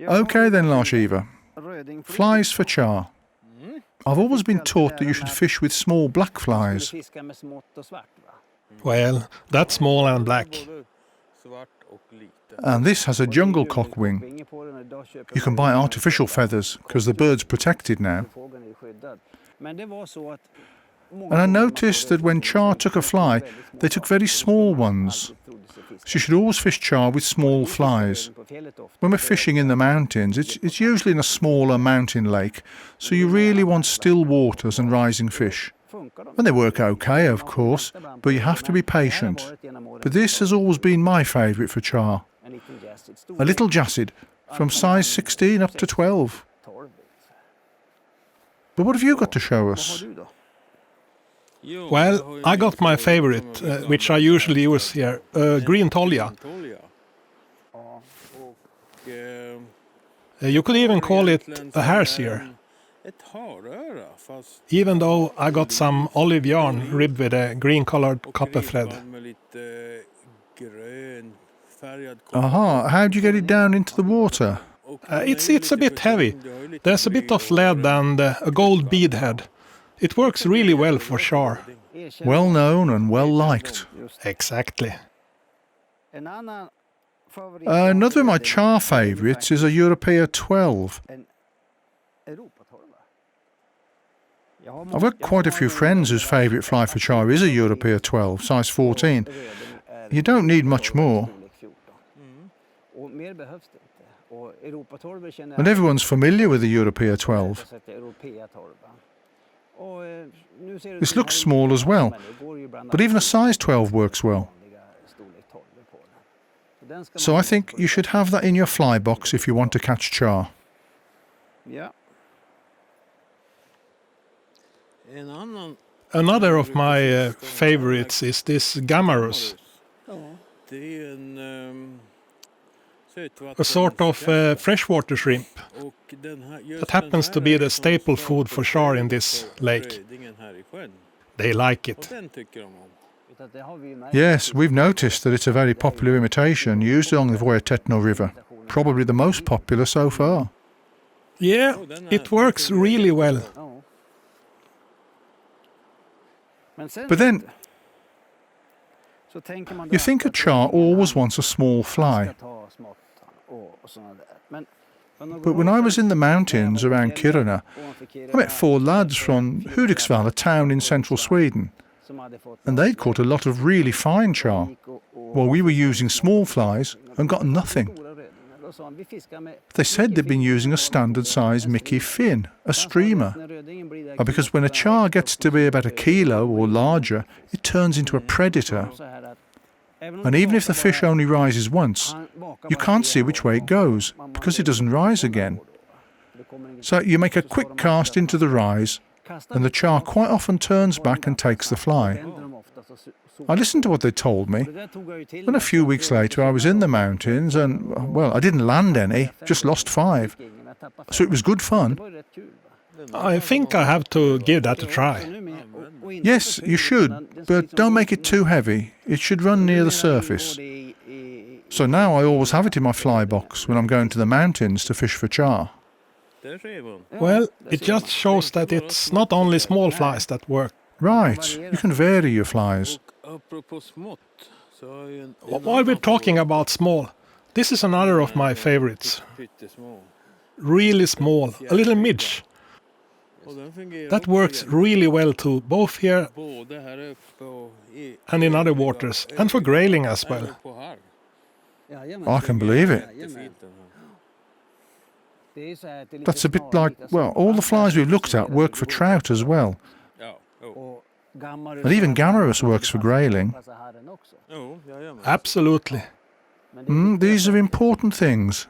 OK then, Lars, flies for char. I've always been taught that you should fish with small black flies. Well, that's small and black. And this has a jungle cock wing. You can buy artificial feathers because the bird's protected now. And I noticed that when char took a fly, they took very small ones. So you should always fish char with small flies. When we're fishing in the mountains, it's usually in a smaller mountain lake, so you really want still waters and rising fish. And they work OK, of course, but you have to be patient. But this has always been my favourite for char. A little jassid, from size 16 up to 12. But what have you got to show us? Well, I got my favorite, which I usually use here, green Tuolja. You could even call it a hare's ear. Even though I got some olive yarn ribbed with a green-colored copper thread. Aha, how'd you get it down into the water? It's a bit heavy. There's a bit of lead and a gold bead head. It works really well for char. Well known and well liked. Exactly. Another of my char favourites is a European 12. I've got quite a few friends whose favourite fly for char is a European 12, size 14. You don't need much more. And everyone's familiar with the European 12. This looks small as well, but even a size 12 works well. So I think you should have that in your fly box if you want to catch char. Another of my favorites is this Gunnar, a sort of freshwater shrimp that happens to be the staple food for char in this lake. They like it. Yes, we've noticed that it's a very popular imitation used along the Vojatetno River, probably the most popular so far. Yeah, it works really well. But then, you think a char always wants a small fly. But when I was in the mountains around Kiruna, I met 4 lads from Hudiksvall, a town in central Sweden, and they'd caught a lot of really fine char, while we were using small flies and got nothing. They said they'd been using a standard size Mickey fin, a streamer, because when a char gets to be about 1 kilo or larger, it turns into a predator. And even if the fish only rises once, you can't see which way it goes, because it doesn't rise again. So you make a quick cast into the rise, and the char quite often turns back and takes the fly. I listened to what they told me, and a few weeks later I was in the mountains and, well, I didn't land any, just lost 5. So it was good fun. I think I have to give that a try. Yes, you should, but don't make it too heavy. It should run near the surface. So now I always have it in my fly box when I'm going to the mountains to fish for char. Well, it just shows that it's not only small flies that work. Right, you can vary your flies. While we're talking about small, this is another of my favorites. Really small, a little midge. That works really well too, both here and in other waters, and for grayling as well. I can believe it. That's a bit like, well, all the flies we've looked at work for trout as well. And even Gammarus works for grayling. Absolutely. These are important things.